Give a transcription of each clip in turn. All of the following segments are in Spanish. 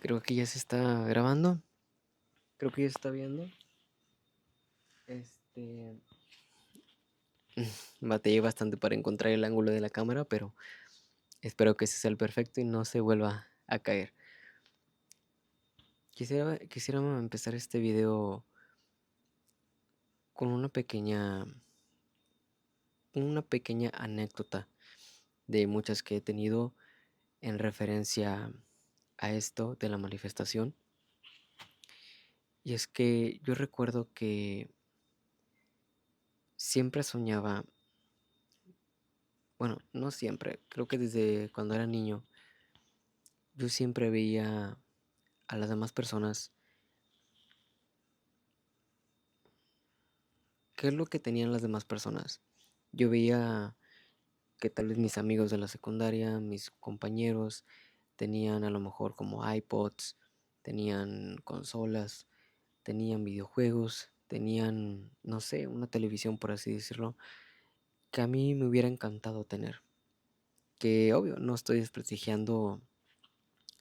Creo que ya se está grabando. Creo que ya se está viendo. Este. Batallé bastante para encontrar el ángulo de la cámara, pero espero que ese sea el perfecto y no se vuelva a caer. Quisiera empezar este video con una pequeña anécdota de muchas que he tenido en referencia a esto de la manifestación. Y es que yo recuerdo que siempre soñaba, bueno, no siempre, creo que desde cuando era niño, yo siempre veía a las demás personas qué es lo que tenían las demás personas. Yo veía que tal vez mis amigos de la secundaria, mis compañeros, tenían a lo mejor como iPods, tenían consolas, tenían videojuegos, tenían, no sé, una televisión, por así decirlo, que a mí me hubiera encantado tener. Que obvio, no estoy desprestigiando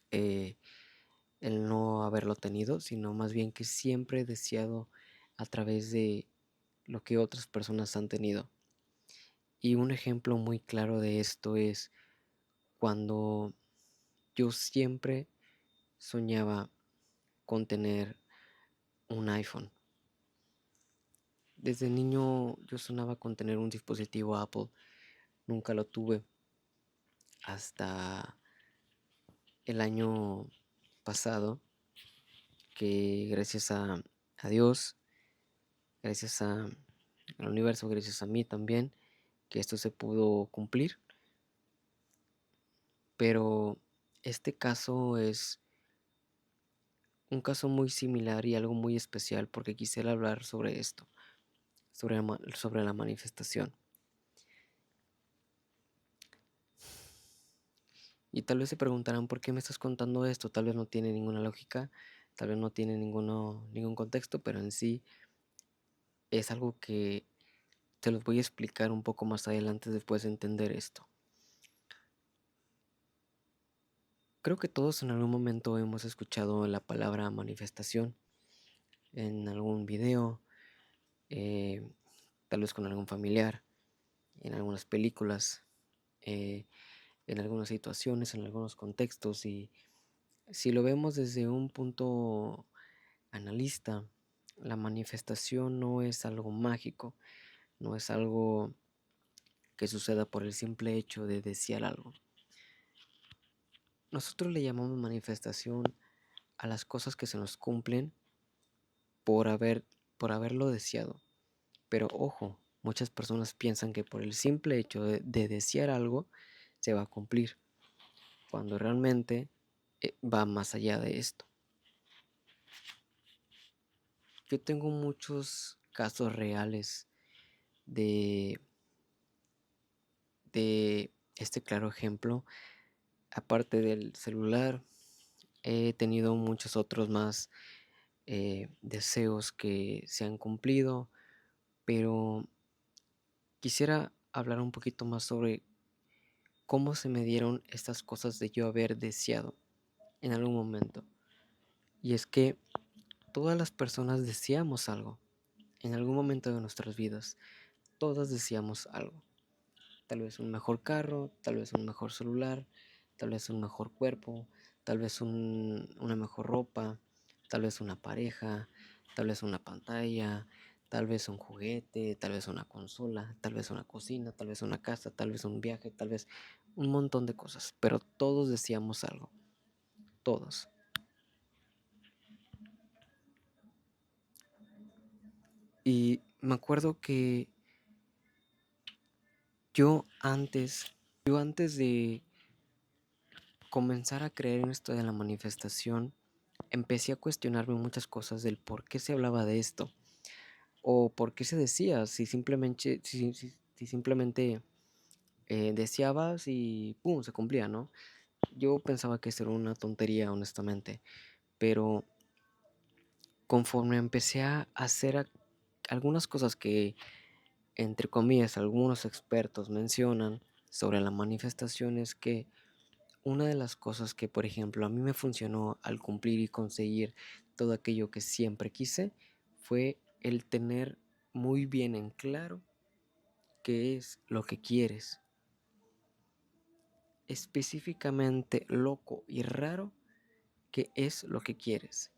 eh, el no haberlo tenido, sino más bien que siempre he deseado a través de lo que otras personas han tenido. Y un ejemplo muy claro de esto es cuando yo siempre soñaba con tener un iPhone. Desde niño yo soñaba con tener un dispositivo Apple. Nunca lo tuve hasta el año pasado, que gracias a Dios, gracias al universo, gracias a mí también, que esto se pudo cumplir. Pero este caso es un caso muy similar y algo muy especial porque quisiera hablar sobre esto, sobre la manifestación. Y tal vez se preguntarán por qué me estás contando esto. Tal vez no tiene ninguna lógica, tal vez no tiene ningún contexto, pero en sí es algo que te los voy a explicar un poco más adelante después de entender esto. Creo que todos en algún momento hemos escuchado la palabra manifestación en algún video, eh, tal vez con algún familiar, en algunas películas, eh, en algunas situaciones, en algunos contextos. Y si lo vemos desde un punto analista, la manifestación no es algo mágico, no es algo que suceda por el simple hecho de desear algo. Nosotros le llamamos manifestación a las cosas que se nos cumplen por haber, por haberlo deseado. Pero ojo, muchas personas piensan que por el simple hecho de desear algo se va a cumplir, cuando realmente va más allá de esto. Yo tengo muchos casos reales de, de este claro ejemplo. Aparte del celular, he tenido muchos otros más deseos que se han cumplido, pero quisiera hablar un poquito más sobre cómo se me dieron estas cosas de yo haber deseado en algún momento. Y es que todas las personas deseamos algo en algún momento de nuestras vidas. Todas deseamos algo. Tal vez un mejor carro, tal vez un mejor celular, tal vez un mejor cuerpo, tal vez una mejor ropa, tal vez una pareja, tal vez una pantalla, tal vez un juguete, tal vez una consola, tal vez una cocina, tal vez una casa, tal vez un viaje, tal vez un montón de cosas. Pero todos deseamos algo, todos. Y me acuerdo que yo antes de comenzar a creer en esto de la manifestación, empecé a cuestionarme muchas cosas del por qué se hablaba de esto o por qué se decía, si simplemente deseabas y pum, se cumplía, ¿no? Yo pensaba que eso era una tontería, honestamente, pero conforme empecé a hacer algunas cosas que, entre comillas, algunos expertos mencionan sobre la manifestación, es que una de las cosas que, por ejemplo, a mí me funcionó al cumplir y conseguir todo aquello que siempre quise fue el tener muy bien en claro qué es lo que quieres. Específicamente loco y raro, qué es lo que quieres.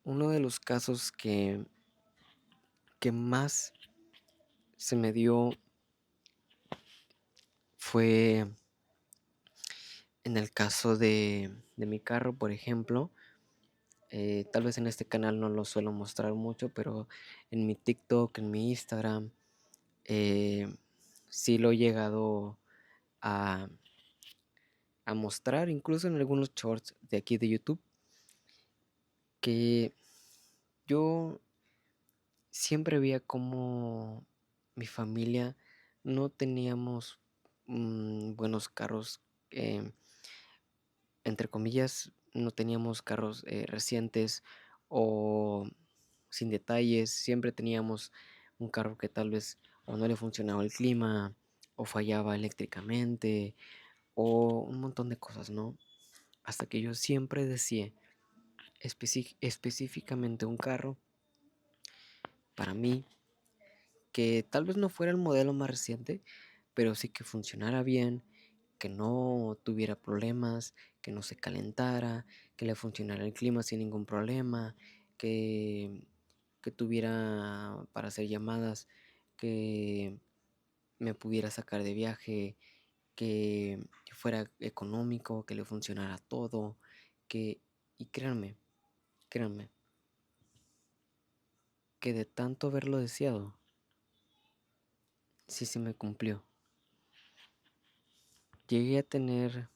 Uno de los casos que más se me dio fue en el caso de mi carro, por ejemplo. Tal vez en este canal no lo suelo mostrar mucho, pero en mi TikTok, en mi Instagram, eh, sí lo he llegado a, a mostrar, incluso en algunos shorts de aquí de YouTube, que yo siempre veía como mi familia no teníamos buenos carros, em, entre comillas, no teníamos carros recientes o sin detalles, siempre teníamos un carro que tal vez o no le funcionaba el clima o fallaba eléctricamente o un montón de cosas, ¿no? Hasta que yo siempre decía específicamente un carro para mí que tal vez no fuera el modelo más reciente, pero sí que funcionara bien, que no tuviera problemas, que no se calentara, que le funcionara el clima sin ningún problema, que, que tuviera para hacer llamadas, que me pudiera sacar de viaje, que fuera económico, que le funcionara todo, que, y créanme, que de tanto haberlo deseado, sí se me cumplió. Llegué a tener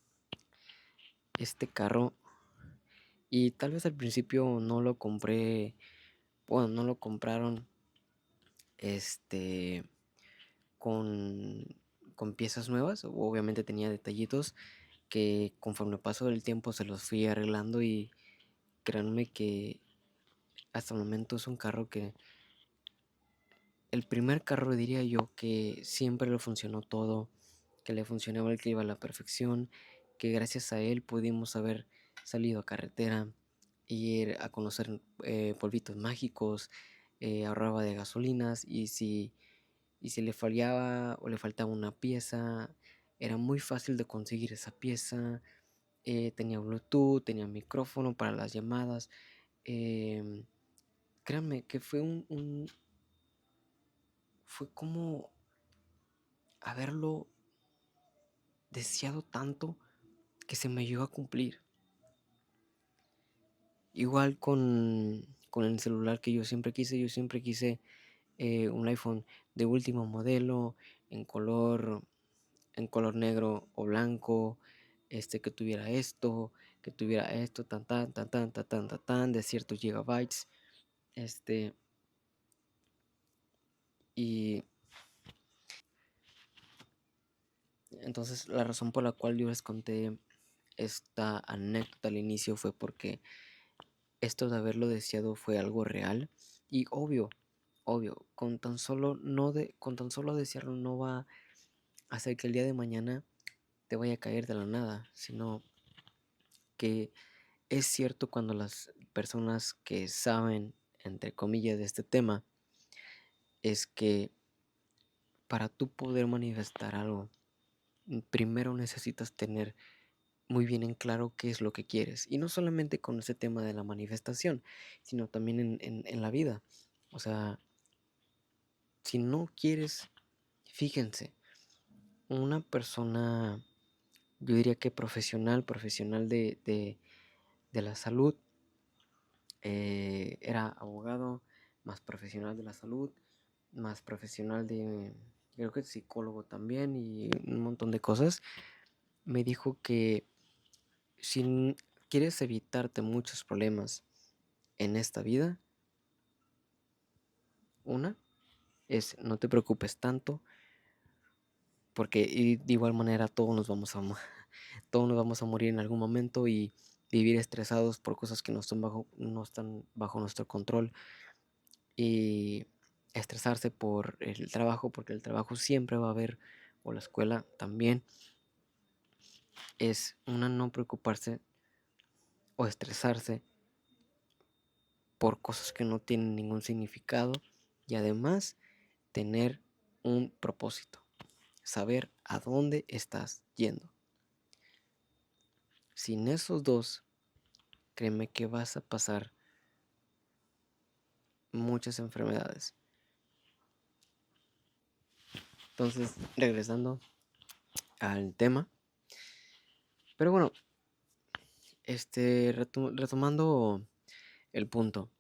este carro y tal vez al principio no lo compré, bueno, no lo compraron este con, con piezas nuevas, obviamente tenía detallitos que conforme pasó el tiempo se los fui arreglando y créanme que hasta el momento es un carro que, el primer carro diría yo que siempre le funcionó todo, que le funcionaba el clima a la perfección, que gracias a él pudimos haber salido a carretera, ir a conocer polvitos mágicos, ahorraba de gasolinas y si le fallaba o le faltaba una pieza, era muy fácil de conseguir esa pieza. Tenía Bluetooth, tenía micrófono para las llamadas. em, Créanme que fue como haberlo deseado tanto que se me llegó a cumplir. Igual con el celular que yo siempre quise un iPhone de último modelo, en color, en color negro o blanco, que tuviera esto, tan, tan, tan, tan, tan, tan, tan, tan, de ciertos gigabytes, este, y entonces la razón por la cual yo les conté esta anécdota al inicio fue porque esto de haberlo deseado fue algo real y obvio, con tan solo desearlo no va a hacer que el día de mañana te vaya a caer de la nada, sino que es cierto cuando las personas que saben, entre comillas, de este tema, es que para tú poder manifestar algo, primero necesitas tener muy bien en claro qué es lo que quieres. Y no solamente con ese tema de la manifestación, sino también en la vida. O sea, si no quieres, fíjense, una persona, yo diría que profesional de la salud, era abogado, más profesional de la salud, más profesional creo que psicólogo también y un montón de cosas, me dijo que si quieres evitarte muchos problemas en esta vida, una es no te preocupes tanto, porque y de igual manera todos nos vamos a morir en algún momento y vivir estresados por cosas que no están bajo nuestro control y estresarse por el trabajo, porque el trabajo siempre va a haber, o la escuela también, es una no preocuparse o estresarse por cosas que no tienen ningún significado y además tener un propósito, saber a dónde estás yendo. Sin esos dos, créeme que vas a pasar muchas enfermedades. Entonces, regresando al tema, pero bueno, retomando el punto,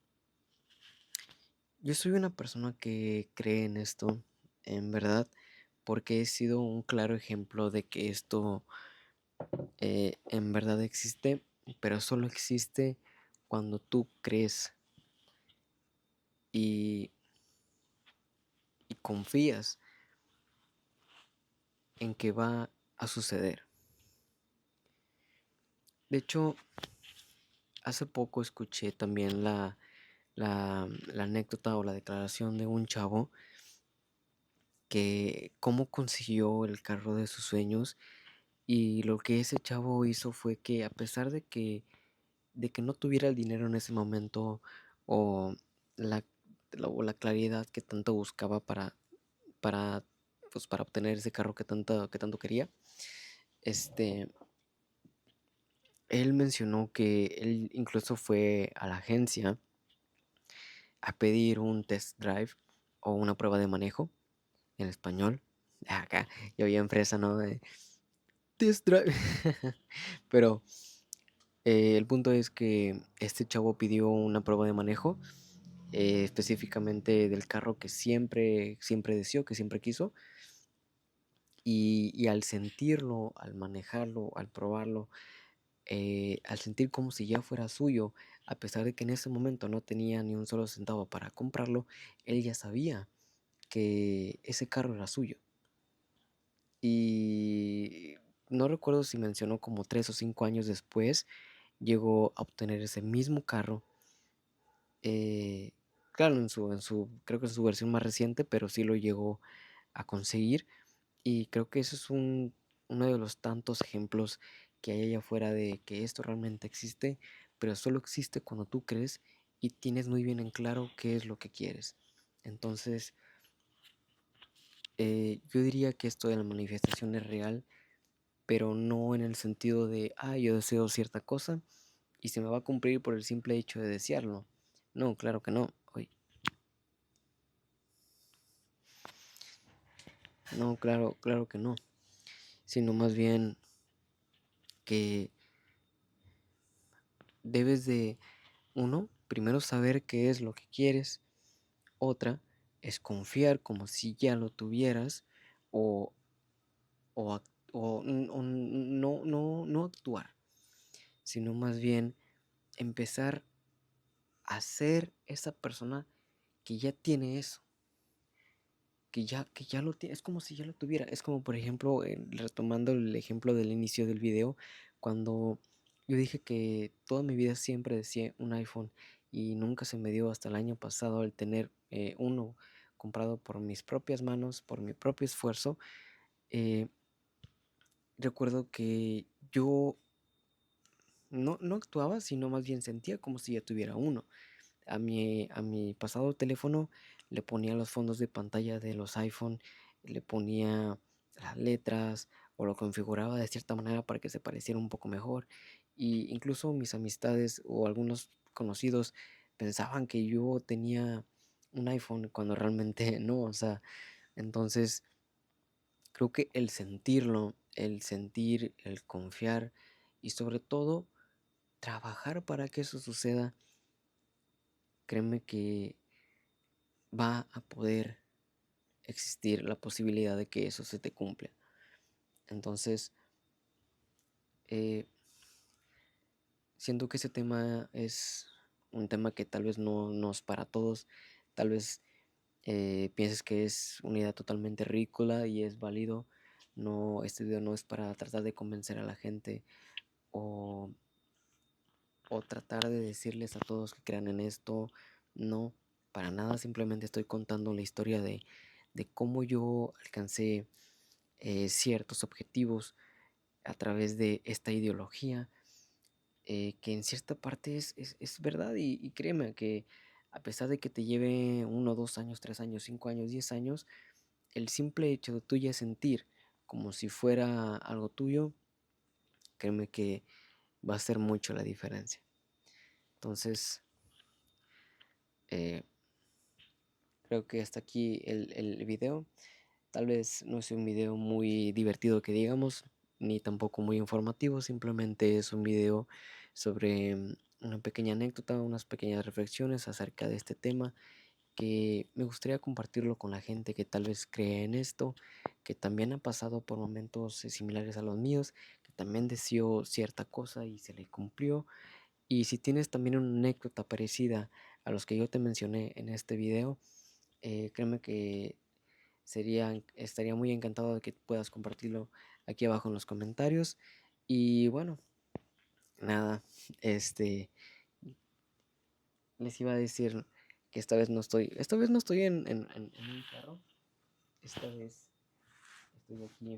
yo soy una persona que cree en esto, en verdad, porque he sido un claro ejemplo de que esto en verdad existe, pero solo existe cuando tú crees y, y confías en que va a suceder. De hecho, hace poco escuché también la anécdota o la declaración de un chavo que cómo consiguió el carro de sus sueños, y lo que ese chavo hizo fue que a pesar de que no tuviera el dinero en ese momento o la, o la claridad que tanto buscaba para, pues, para obtener ese carro que tanto quería, este, él mencionó que él incluso fue a la agencia a pedir un test drive o una prueba de manejo en español. Acá, yo bien fresa, ¿no? De test drive. Pero el punto es que este chavo pidió una prueba de manejo, específicamente del carro que siempre, siempre deseó, que siempre quiso. Y al sentirlo, al manejarlo, al probarlo, al sentir como si ya fuera suyo, a pesar de que en ese momento no tenía ni un solo centavo para comprarlo, él ya sabía que ese carro era suyo. Y no recuerdo si mencionó como 3 o 5 años después, llegó a obtener ese mismo carro. eh, claro, creo que en su versión más reciente, pero sí lo llegó a conseguir. Y creo que eso es uno de los tantos ejemplos que hay allá afuera de que esto realmente existe, pero solo existe cuando tú crees y tienes muy bien en claro qué es lo que quieres. Entonces, yo diría que esto de la manifestación es real, pero no en el sentido de, yo deseo cierta cosa y se me va a cumplir por el simple hecho de desearlo. No, claro que no. No, claro, claro que no. Sino más bien que debes de, uno, primero saber qué es lo que quieres. Otra es confiar como si ya lo tuvieras o, no actuar, sino más bien empezar a ser esa persona que ya tiene eso, que ya lo tiene, es como si ya lo tuviera. Es como, por ejemplo, retomando el ejemplo del inicio del video, cuando yo dije que toda mi vida siempre deseé un iPhone y nunca se me dio hasta el año pasado el tener uno comprado por mis propias manos, por mi propio esfuerzo. eh, Recuerdo que yo no actuaba, sino más bien sentía como si ya tuviera uno. A mi pasado teléfono le ponía los fondos de pantalla de los iPhone, le ponía las letras o lo configuraba de cierta manera para que se pareciera un poco mejor. Y incluso mis amistades o algunos conocidos pensaban que yo tenía un iPhone cuando realmente no. O sea, entonces creo que el sentirlo, el sentir, el confiar y sobre todo trabajar para que eso suceda, créeme que va a poder existir la posibilidad de que eso se te cumpla. Entonces, eh, siento que ese tema es un tema que tal vez no es para todos. Tal vez pienses que es una idea totalmente ridícula y es válido. No, este video no es para tratar de convencer a la gente o, o tratar de decirles a todos que crean en esto. No, para nada. Simplemente estoy contando la historia de cómo yo alcancé ciertos objetivos a través de esta ideología, que en cierta parte es verdad y créeme que a pesar de que te lleve 1, 2 años, 3 años, 5 años, 10 años, el simple hecho de tú ya sentir como si fuera algo tuyo, créeme que va a hacer mucho la diferencia. Entonces, eh, creo que hasta aquí el video. Tal vez no es un video muy divertido que digamos, ni tampoco muy informativo, simplemente es un video sobre una pequeña anécdota, unas pequeñas reflexiones acerca de este tema que me gustaría compartirlo con la gente que tal vez cree en esto, que también ha pasado por momentos similares a los míos, que también deseó cierta cosa y se le cumplió. Y si tienes también una anécdota parecida a los que yo te mencioné en este video, créeme que estaría muy encantado de que puedas compartirlo aquí abajo en los comentarios. Y bueno, nada, este, les iba a decir que esta vez no estoy en un carro, esta vez estoy aquí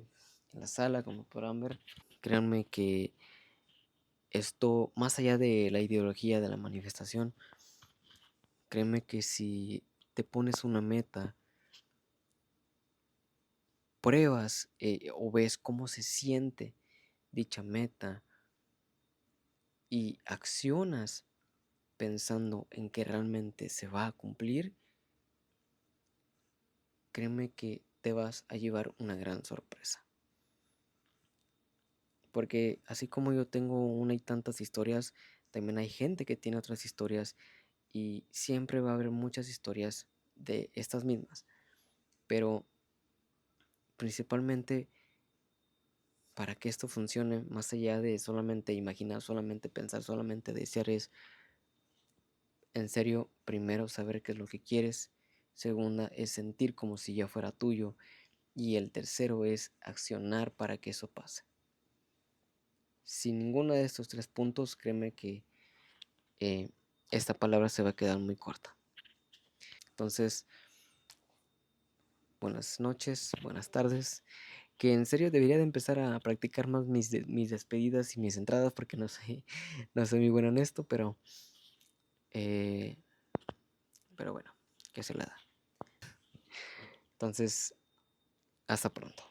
en la sala, como podrán ver. Créanme que esto, más allá de la ideología de la manifestación, créeme que si te pones una meta, pruebas o ves cómo se siente dicha meta y accionas pensando en que realmente se va a cumplir, créeme que te vas a llevar una gran sorpresa. Porque así como yo tengo una y tantas historias, también hay gente que tiene otras historias y siempre va a haber muchas historias de estas mismas. Pero principalmente para que esto funcione, más allá de solamente imaginar, solamente pensar, solamente desear, es en serio, primero saber qué es lo que quieres. Segunda es sentir como si ya fuera tuyo. Y el tercero es accionar para que eso pase. Sin ninguno de estos tres puntos, créeme que esta palabra se va a quedar muy corta. Entonces, buenas noches, buenas tardes. Que en serio debería de empezar a practicar más mis despedidas y mis entradas porque no soy, no soy muy bueno en esto, eh, pero bueno, que se la da. Entonces, hasta pronto.